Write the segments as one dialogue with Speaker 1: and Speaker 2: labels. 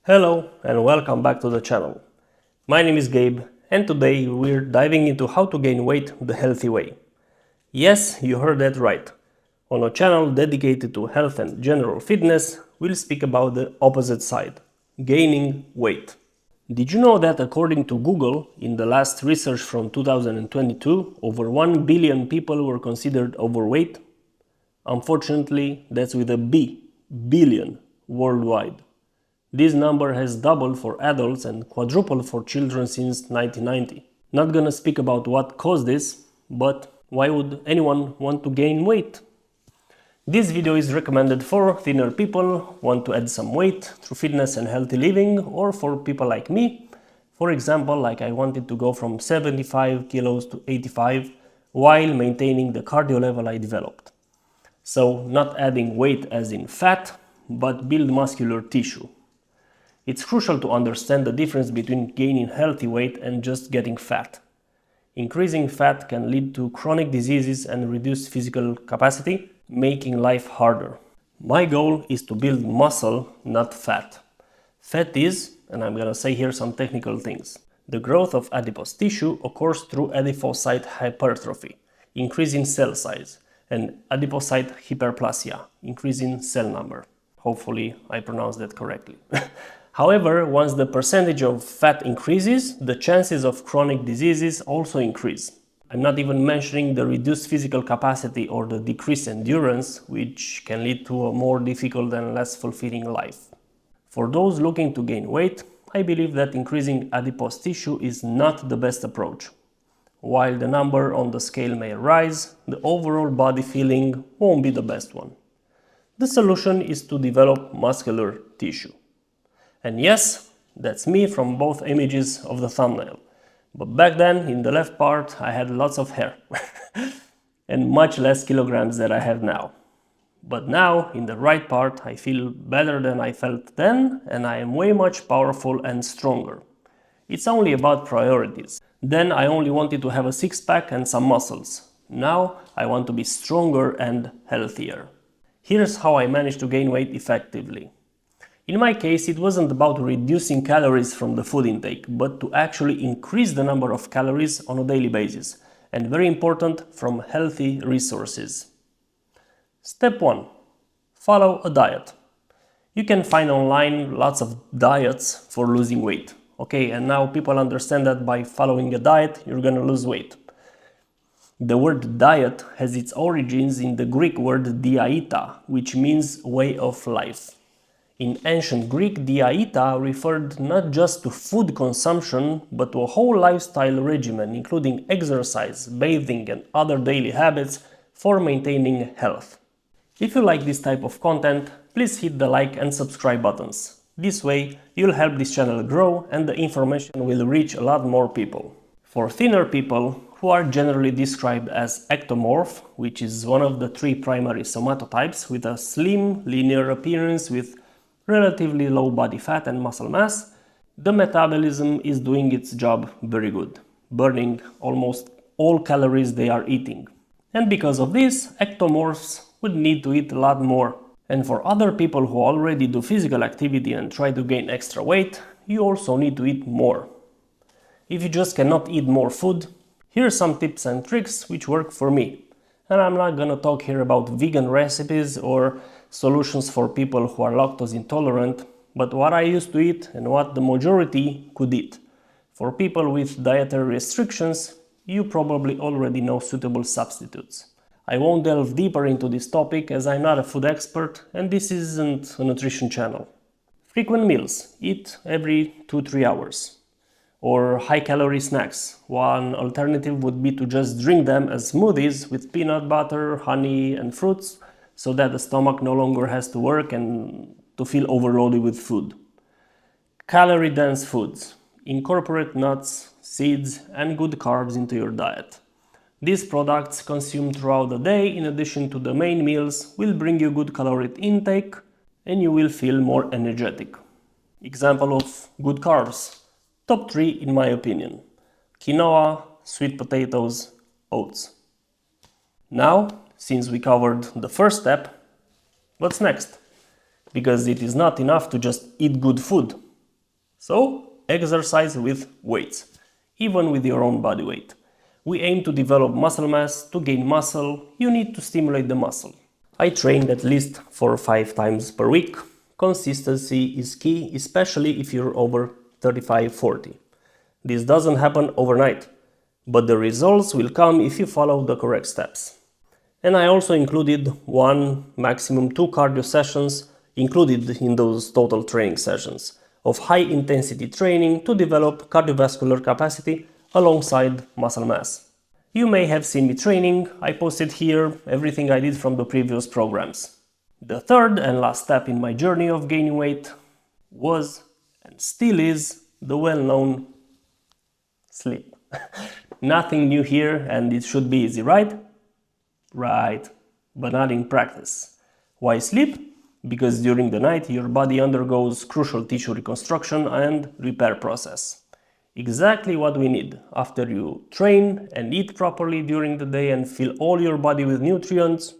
Speaker 1: Hello and welcome back to the channel. My name is Gabe and today we're diving into how to gain weight the healthy way. Yes, you heard that right. On a channel dedicated to health and general fitness, we'll speak about the opposite side, gaining weight. Did you know that according to Google, in the last research from 2022, over 1 billion people were considered overweight? Unfortunately, that's with a B, billion, worldwide. This number has doubled for adults and quadrupled for children since 1990. Not gonna speak about what caused this, but why would anyone want to gain weight? This video is recommended for thinner people, want to add some weight through fitness and healthy living, or for people like me. For example, like I wanted to go from 75 kilos to 85 while maintaining the cardio level I developed. So not adding weight as in fat, but build muscular tissue. It's crucial to understand the difference between gaining healthy weight and just getting fat. Increasing fat can lead to chronic diseases and reduced physical capacity, making life harder. My goal is to build muscle, not fat. Fat is, and I'm gonna say here some technical things. The growth of adipose tissue occurs through adipocyte hypertrophy, increasing cell size, and adipocyte hyperplasia, increasing cell number. Hopefully I pronounced that correctly. However, once the percentage of fat increases, the chances of chronic diseases also increase. I'm not even mentioning the reduced physical capacity or the decreased endurance, which can lead to a more difficult and less fulfilling life. For those looking to gain weight, I believe that increasing adipose tissue is not the best approach. While the number on the scale may rise, the overall body feeling won't be the best one. The solution is to develop muscular tissue. And yes, that's me from both images of the thumbnail. But back then, in the left part, I had lots of hair and much less kilograms than I have now. But now, in the right part, I feel better than I felt then, and I am way much powerful and stronger. It's only about priorities. Then I only wanted to have a six-pack and some muscles. Now I want to be stronger and healthier. Here's how I managed to gain weight effectively. In my case, it wasn't about reducing calories from the food intake, but to actually increase the number of calories on a daily basis, and very important, from healthy resources. Step 1. Follow a diet. You can find online lots of diets for losing weight. Okay, and now people understand that by following a diet, you're gonna lose weight. The word diet has its origins in the Greek word diaita, which means way of life. In ancient Greek, diaita referred not just to food consumption, but to a whole lifestyle regimen, including exercise, bathing, and other daily habits for maintaining health. If you like this type of content, please hit the like and subscribe buttons. This way, you'll help this channel grow and the information will reach a lot more people. For thinner people, who are generally described as ectomorph, which is one of the three primary somatotypes with a slim, linear appearance with relatively low body fat and muscle mass, the metabolism is doing its job very good, burning almost all calories they are eating. And because of this, ectomorphs would need to eat a lot more. And for other people who already do physical activity and try to gain extra weight, you also need to eat more. If you just cannot eat more food, here are some tips and tricks which work for me. And I'm not gonna talk here about vegan recipes or solutions for people who are lactose intolerant, but what I used to eat and what the majority could eat. For people with dietary restrictions, you probably already know suitable substitutes. I won't delve deeper into this topic as I'm not a food expert and this isn't a nutrition channel. Frequent meals, eat every 2-3 hours. Or high-calorie snacks. One alternative would be to just drink them as smoothies with peanut butter, honey and fruits, so that the stomach no longer has to work and to feel overloaded with food. Calorie-dense foods. Incorporate nuts, seeds and good carbs into your diet. These products consumed throughout the day in addition to the main meals will bring you good caloric intake and you will feel more energetic. Example of good carbs. Top 3 in my opinion. Quinoa, sweet potatoes, oats. Now, since we covered the first step, what's next? Because it is not enough to just eat good food. So, exercise with weights, even with your own body weight. We aim to develop muscle mass. To gain muscle, you need to stimulate the muscle. I train at least 4 or 5 times per week. Consistency is key, especially if you're over 35-40. This doesn't happen overnight, but the results will come if you follow the correct steps. And I also included 1, maximum 2 cardio sessions included in those total training sessions of high intensity training to develop cardiovascular capacity alongside muscle mass. You may have seen me training. I posted here everything I did from the previous programs. The third and last step in my journey of gaining weight was, and still is, the well-known sleep. Nothing new here, and it should be easy, right? Right, but not in practice. Why sleep? Because during the night your body undergoes crucial tissue reconstruction and repair process. Exactly what we need. After you train and eat properly during the day and fill all your body with nutrients,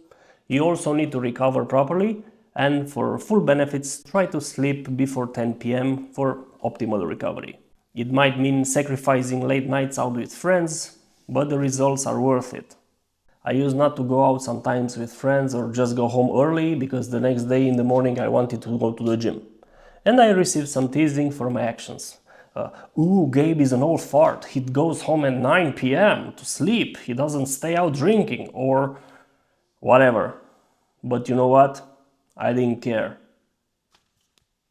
Speaker 1: you also need to recover properly, and for full benefits, try to sleep before 10 p.m. for optimal recovery. It might mean sacrificing late nights out with friends, but the results are worth it. I used not to go out sometimes with friends or just go home early because the next day in the morning I wanted to go to the gym. And I received some teasing for my actions. Ooh, Gabe is an old fart. He goes home at 9 p.m. to sleep. He doesn't stay out drinking or whatever. But you know what? I didn't care.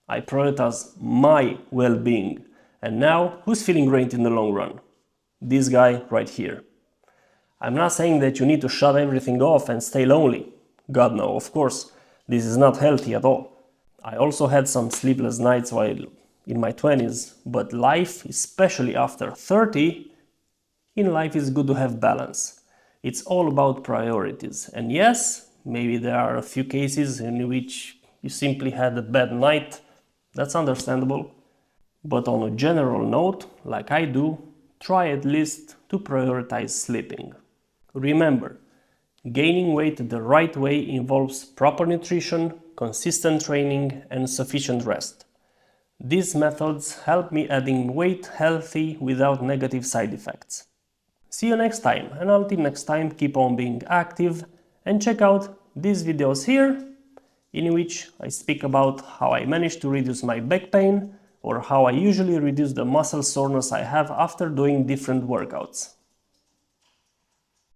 Speaker 1: I prioritize my well-being. And now, who's feeling great in the long run? This guy right here. I'm not saying that you need to shut everything off and stay lonely. God no, of course. This is not healthy at all. I also had some sleepless nights while in my 20s, but life, especially after 30, in life is good to have balance. It's all about priorities. And yes, maybe there are a few cases in which you simply had a bad night. That's understandable. But on a general note, like I do, try at least to prioritize sleeping. Remember, gaining weight the right way involves proper nutrition, consistent training, and sufficient rest. These methods help me adding weight healthy without negative side effects. See you next time, and until next time, keep on being active and check out these videos here, in which I speak about how I managed to reduce my back pain or how I usually reduce the muscle soreness I have after doing different workouts.